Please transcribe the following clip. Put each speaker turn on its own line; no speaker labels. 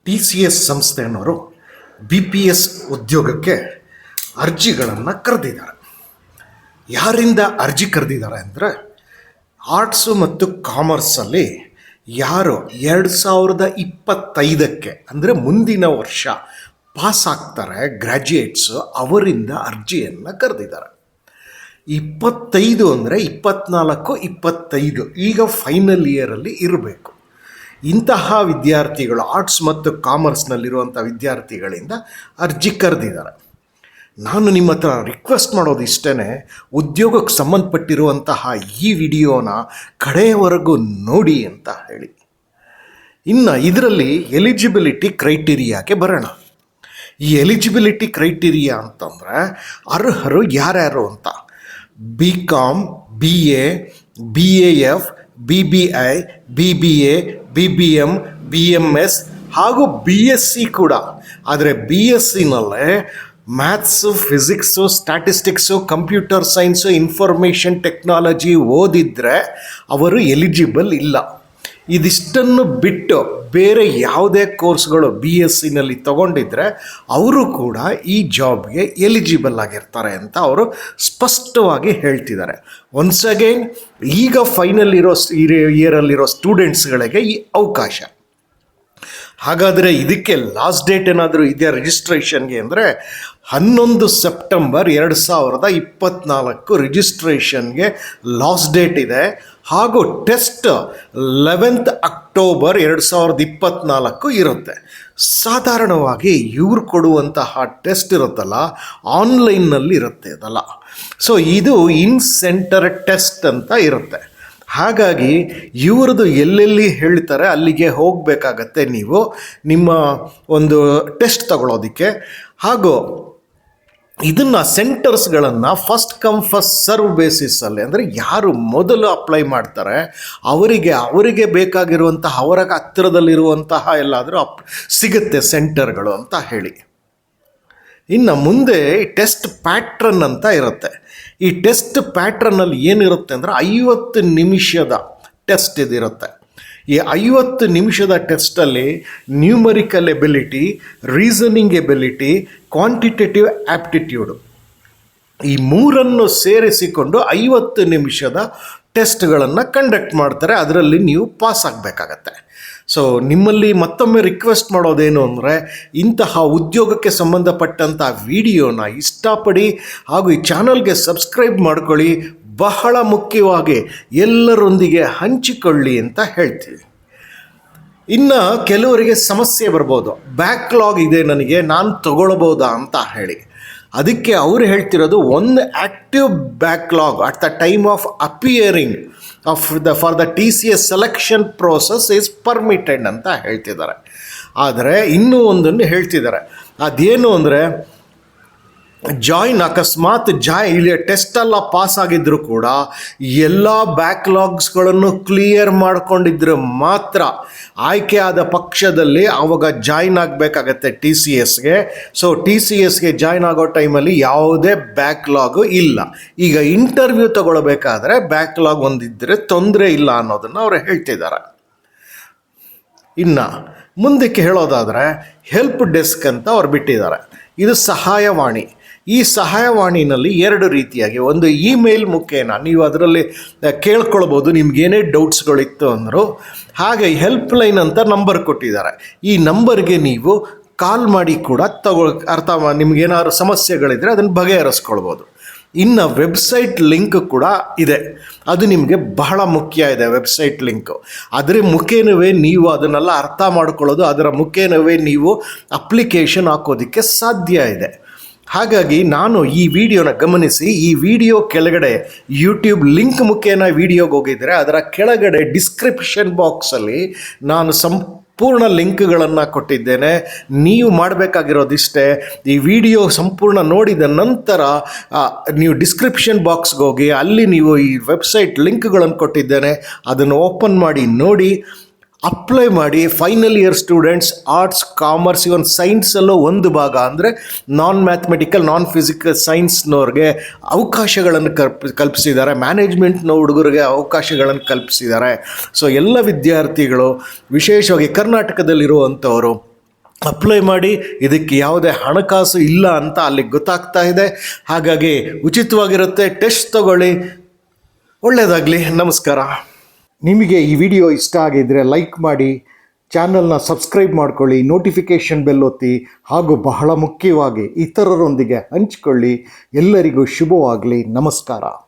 TCS ಸಂಸ್ಥೆಯವರು BPS ಉದ್ಯೋಗಕ್ಕೆ ಅರ್ಜಿಗಳನ್ನು ಕರೆದಿದ್ದಾರೆ. ಯಾರಿಂದ ಅರ್ಜಿ ಕರೆದಿದ್ದಾರೆ ಅಂದರೆ, ಆರ್ಟ್ಸು ಮತ್ತು ಕಾಮರ್ಸಲ್ಲಿ ಯಾರು 2025ಕ್ಕೆ ಅಂದರೆ ಮುಂದಿನ ವರ್ಷ ಪಾಸ್ ಆಗ್ತಾರೆ ಗ್ರ್ಯಾಜುಯೇಟ್ಸು, ಅವರಿಂದ ಅರ್ಜಿಯನ್ನು ಕರೆದಿದ್ದಾರೆ. 25 ಅಂದರೆ 24, 25 ಈಗ ಫೈನಲ್ ಇಯರಲ್ಲಿ ಇರಬೇಕು. ಇಂತಹ ವಿದ್ಯಾರ್ಥಿಗಳು ಆರ್ಟ್ಸ್ ಮತ್ತು ಕಾಮರ್ಸ್ನಲ್ಲಿರುವಂಥ ವಿದ್ಯಾರ್ಥಿಗಳಿಂದ ಅರ್ಜಿ ಕರೆದಿದ್ದಾರೆ. ನಾನು ನಿಮ್ಮ ಹತ್ರ ರಿಕ್ವೆಸ್ಟ್ ಮಾಡೋದು ಇಷ್ಟೇ, ಉದ್ಯೋಗಕ್ಕೆ ಸಂಬಂಧಪಟ್ಟಿರುವಂತಹ ಈ ವಿಡಿಯೋನ ಕಡೆಯವರೆಗೂ ನೋಡಿ ಅಂತ ಹೇಳಿ. ಇನ್ನು ಇದರಲ್ಲಿ ಎಲಿಜಿಬಿಲಿಟಿ ಕ್ರೈಟೀರಿಯಾಗೆ ಬರೋಣ. ಈ ಎಲಿಜಿಬಿಲಿಟಿ ಕ್ರೈಟೀರಿಯಾ ಅಂತಂದರೆ ಅರ್ಹರು ಯಾರ್ಯಾರು ಅಂತ. BCom, BA, BAF, BBI, BBA, BBM, BMS ಹಾಗೂ BSc ಕೂಡ. ಆದರೆ BScನಲ್ಲೇ maths, physics, statistics, computer science, information technology ಓದಿದರೆ ಅವರು ಎಲಿಜಿಬಲ್ ಇಲ್ಲ. ಇದಿಷ್ಟನ್ನು ಬಿಟ್ಟು ಬೇರೆ ಯಾವುದೇ ಕೋರ್ಸ್ಗಳು BScನಲ್ಲಿ ತಗೊಂಡಿದ್ರೆ ಅವರು ಕೂಡ ಈ ಜಾಬ್ಗೆ ಎಲಿಜಿಬಲ್ ಆಗಿರ್ತಾರೆ ಅಂತ ಅವರು ಸ್ಪಷ್ಟವಾಗಿ ಹೇಳ್ತಿದ್ದಾರೆ. ಒನ್ಸ್ ಅಗೈನ್, ಈಗ ಫೈನಲ್ ಇಯರಲ್ಲಿರೋ ಸ್ಟೂಡೆಂಟ್ಸ್ಗಳಿಗೆ ಈ ಅವಕಾಶ. ಹಾಗಾದರೆ ಇದಕ್ಕೆ ಲಾಸ್ಟ್ ಡೇಟ್ ಏನಾದರೂ ಇದೆಯಾ ರಿಜಿಸ್ಟ್ರೇಷನ್ಗೆ ಅಂದರೆ, 11 ಸೆಪ್ಟೆಂಬರ್ 2024 ರಿಜಿಸ್ಟ್ರೇಷನ್ಗೆ ಲಾಸ್ಟ್ ಡೇಟ್ ಇದೆ. ಹಾಗೂ ಟೆಸ್ಟ್ 11 ಅಕ್ಟೋಬರ್ 2024 ಇರುತ್ತೆ. ಸಾಧಾರಣವಾಗಿ ಇವ್ರು ಕೊಡುವಂತಹ ಟೆಸ್ಟ್ ಇರುತ್ತಲ್ಲ, ಆನ್ಲೈನ್ನಲ್ಲಿ ಇರುತ್ತೆ ಅದಲ್ಲ. ಸೊ ಇದು ಇನ್ ಸೆಂಟರ್ ಟೆಸ್ಟ್ ಅಂತ ಇರುತ್ತೆ. ಹಾಗಾಗಿ ಇವ್ರದ್ದು ಎಲ್ಲೆಲ್ಲಿ ಹೇಳ್ತಾರೆ ಅಲ್ಲಿಗೆ ಹೋಗಬೇಕಾಗತ್ತೆ ನೀವು ನಿಮ್ಮ ಒಂದು ಟೆಸ್ಟ್ ತಗೊಳ್ಳೋದಕ್ಕೆ. ಹಾಗೂ ಇದನ್ನು ಸೆಂಟರ್ಸ್ಗಳನ್ನು ಫಸ್ಟ್ ಕಮ್ ಫಸ್ಟ್ ಸರ್ವ್ ಬೇಸಿಸಲ್ಲಿ, ಅಂದರೆ ಯಾರು ಮೊದಲು ಅಪ್ಲೈ ಮಾಡ್ತಾರೆ ಅವರಿಗೆ ಬೇಕಾಗಿರುವಂತಹ ಅವರ ಹತ್ತಿರದಲ್ಲಿರುವಂತಹ ಎಲ್ಲಾದರೂ ಸಿಗುತ್ತೆ ಸೆಂಟರ್ಗಳು ಅಂತ ಹೇಳಿ. ಇನ್ನು ಮುಂದೆ ಟೆಸ್ಟ್ ಪ್ಯಾಟ್ರನ್ ಅಂತ ಇರುತ್ತೆ. ಈ ಟೆಸ್ಟ್ ಪ್ಯಾಟ್ರನ್ನಲ್ಲಿ ಏನಿರುತ್ತೆ ಅಂದರೆ 50 ನಿಮಿಷದ ಟೆಸ್ಟ್ ಇದಿರುತ್ತೆ. ಈ 50 ನಿಮಿಷದ ಟೆಸ್ಟಲ್ಲಿ numerical ability, reasoning ability, quantitative aptitude ಈ ಮೂರನ್ನು ಸೇರಿಸಿಕೊಂಡು 50 ನಿಮಿಷದ ಟೆಸ್ಟ್ಗಳನ್ನು ಕಂಡಕ್ಟ್ ಮಾಡ್ತಾರೆ. ಅದರಲ್ಲಿ ನೀವು ಪಾಸ್ ಆಗಬೇಕಾಗತ್ತೆ. ಸೊ ನಿಮ್ಮಲ್ಲಿ ಮತ್ತೊಮ್ಮೆ ರಿಕ್ವೆಸ್ಟ್ ಮಾಡೋದೇನು ಅಂದರೆ, ಇಂತಹ ಉದ್ಯೋಗಕ್ಕೆ ಸಂಬಂಧಪಟ್ಟಂಥ ವಿಡಿಯೋನ ಇಷ್ಟಪಡಿ ಹಾಗೂ ಈ ಚಾನಲ್ಗೆ ಸಬ್ಸ್ಕ್ರೈಬ್ ಮಾಡ್ಕೊಳ್ಳಿ. ಬಹಳ ಮುಖ್ಯವಾಗಿ ಎಲ್ಲರೊಂದಿಗೆ ಹಂಚಿಕೊಳ್ಳಿ ಅಂತ ಹೇಳ್ತೀವಿ. ಇನ್ನು ಕೆಲವರಿಗೆ ಸಮಸ್ಯೆ ಬರ್ಬೋದು, ಬ್ಯಾಕ್ಲಾಗ್ ಇದೆ ನನಗೆ, ನಾನು ತಗೊಳ್ಬೋದಾ ಅಂತ ಹೇಳಿ. ಅದಕ್ಕೆ ಅವರು ಹೇಳ್ತಿರೋದು, ಒಂದು active backlog at the time of appearing for the TCS selection process is permitted ಅಂತ ಹೇಳ್ತಿದ್ದಾರೆ. ಆದರೆ ಇನ್ನೂ ಒಂದನ್ನು ಹೇಳ್ತಿದ್ದಾರೆ. ಅದೇನು ಅಂದರೆ, ಅಕಸ್ಮಾತ್ ಇಲ್ಲಿ ಟೆಸ್ಟೆಲ್ಲ ಪಾಸ್ ಆಗಿದ್ದರೂ ಕೂಡ ಎಲ್ಲ ಬ್ಯಾಕ್ಲಾಗ್ಸ್ಗಳನ್ನು ಕ್ಲಿಯರ್ ಮಾಡಿಕೊಂಡಿದ್ರೆ ಮಾತ್ರ ಆಯ್ಕೆ ಆದ ಪಕ್ಷದಲ್ಲಿ ಆವಾಗ ಜಾಯ್ನ್ ಆಗಬೇಕಾಗತ್ತೆ TCSಗೆ. ಸೊ TCSಗೆ ಜಾಯ್ನ್ ಆಗೋ ಟೈಮಲ್ಲಿ ಯಾವುದೇ ಬ್ಯಾಕ್ಲಾಗು ಇಲ್ಲ. ಈಗ ಇಂಟರ್ವ್ಯೂ ತಗೊಳ್ಬೇಕಾದ್ರೆ ಬ್ಯಾಕ್ಲಾಗ್ ಒಂದಿದ್ದರೆ ತೊಂದರೆ ಇಲ್ಲ ಅನ್ನೋದನ್ನು ಅವರು ಹೇಳ್ತಿದ್ದಾರೆ. ಇನ್ನು ಮುಂದಕ್ಕೆ ಹೇಳೋದಾದರೆ, ಹೆಲ್ಪ್ ಡೆಸ್ಕ್ ಅಂತ ಅವ್ರು ಬಿಟ್ಟಿದ್ದಾರೆ. ಇದು ಸಹಾಯವಾಣಿ. ಈ ಸಹಾಯವಾಣಿನಲ್ಲಿ 2 ರೀತಿಯಾಗಿ, ಒಂದು ಇಮೇಲ್ ಮುಖೇನ ನೀವು ಅದರಲ್ಲಿ ಕೇಳ್ಕೊಳ್ಬೋದು ನಿಮ್ಗೇನೇ ಡೌಟ್ಸ್ಗಳಿತ್ತು ಅಂದರು. ಹಾಗೆ ಹೆಲ್ಪ್ ಲೈನ್ ಅಂತ ನಂಬರ್ ಕೊಟ್ಟಿದ್ದಾರೆ. ಈ ನಂಬರ್ಗೆ ನೀವು ಕಾಲ್ ಮಾಡಿ ಕೂಡ ನಿಮ್ಗೇನಾದ್ರು ಸಮಸ್ಯೆಗಳಿದ್ರೆ ಅದನ್ನು ಬಗೆಹರಿಸ್ಕೊಳ್ಬೋದು. ಇನ್ನು ವೆಬ್ಸೈಟ್ ಲಿಂಕ್ ಕೂಡ ಇದೆ. ಅದು ನಿಮಗೆ ಬಹಳ ಮುಖ್ಯ ಇದೆ, ವೆಬ್ಸೈಟ್ ಲಿಂಕು. ಅದರ ಮುಖೇನವೇ ನೀವು ಅದನ್ನೆಲ್ಲ ಅರ್ಥ ಮಾಡ್ಕೊಳ್ಳೋದು, ಅದರ ಮುಖೇನವೇ ನೀವು ಅಪ್ಲಿಕೇಶನ್ ಹಾಕೋದಕ್ಕೆ ಸಾಧ್ಯ ಇದೆ. ಹಾಗಾಗಿ ನಾನು ಈ ವಿಡಿಯೋನ ಗಮನಿಸಿ, ಈ ವಿಡಿಯೋ ಕೆಳಗಡೆ ಯೂಟ್ಯೂಬ್ ಲಿಂಕ್ ಮುಖೇನ ವಿಡಿಯೋಗೆ ಹೋಗಿದರೆ ಅದರ ಕೆಳಗಡೆ ಡಿಸ್ಕ್ರಿಪ್ಷನ್ ಬಾಕ್ಸಲ್ಲಿ ನಾನು ಸಂಪೂರ್ಣ ಲಿಂಕ್ಗಳನ್ನು ಕೊಟ್ಟಿದ್ದೇನೆ. ನೀವು ಮಾಡಬೇಕಾಗಿರೋದಿಷ್ಟೇ, ಈ ವಿಡಿಯೋ ಸಂಪೂರ್ಣ ನೋಡಿದ ನಂತರ ನೀವು ಡಿಸ್ಕ್ರಿಪ್ಷನ್ ಬಾಕ್ಸ್ಗೆ ಹೋಗಿ ಅಲ್ಲಿ ನೀವು ಈ ವೆಬ್ಸೈಟ್ ಲಿಂಕ್ಗಳನ್ನು ಕೊಟ್ಟಿದ್ದೇನೆ, ಅದನ್ನು ಓಪನ್ ಮಾಡಿ ನೋಡಿ, ಅಪ್ಲೈ ಮಾಡಿ. Final year students, arts, commerce, even ಸೈನ್ಸಲ್ಲೂ ಒಂದು ಭಾಗ ಅಂದರೆ ನಾನ್ ಮ್ಯಾಥಮೆಟಿಕಲ್, ನಾನ್ ಫಿಸಿಕಲ್ ಸೈನ್ಸ್ನವ್ರಿಗೆ ಅವಕಾಶಗಳನ್ನು ಕಲ್ಪಿಸಿದ್ದಾರೆ. ಮ್ಯಾನೇಜ್ಮೆಂಟ್ನ ಹುಡುಗರಿಗೆ ಅವಕಾಶಗಳನ್ನು ಕಲ್ಪಿಸಿದ್ದಾರೆ. ಸೊ ಎಲ್ಲ ವಿದ್ಯಾರ್ಥಿಗಳು, ವಿಶೇಷವಾಗಿ ಕರ್ನಾಟಕದಲ್ಲಿರುವಂಥವರು ಅಪ್ಲೈ ಮಾಡಿ. ಇದಕ್ಕೆ ಯಾವುದೇ ಹಣಕಾಸು ಇಲ್ಲ ಅಂತ ಅಲ್ಲಿಗೆ ಗೊತ್ತಾಗ್ತಾ ಇದೆ. ಹಾಗಾಗಿ ಉಚಿತವಾಗಿರುತ್ತೆ, ಟೆಸ್ಟ್ ತಗೊಳ್ಳಿ. ಒಳ್ಳೆಯದಾಗಲಿ. ನಮಸ್ಕಾರ. ನಿಮಗೆ ಈ ವಿಡಿಯೋ ಇಷ್ಟ ಆಗಿದ್ದರೆ ಲೈಕ್ ಮಾಡಿ, ಚಾನಲ್ನ ಸಬ್ಸ್ಕ್ರೈಬ್ ಮಾಡ್ಕೊಳ್ಳಿ, ನೋಟಿಫಿಕೇಷನ್ ಬೆಲ್ ಒತ್ತಿ, ಹಾಗೂ ಬಹಳ ಮುಖ್ಯವಾಗಿ ಇತರರೊಂದಿಗೆ ಹಂಚಿಕೊಳ್ಳಿ. ಎಲ್ಲರಿಗೂ ಶುಭವಾಗಲಿ. ನಮಸ್ಕಾರ.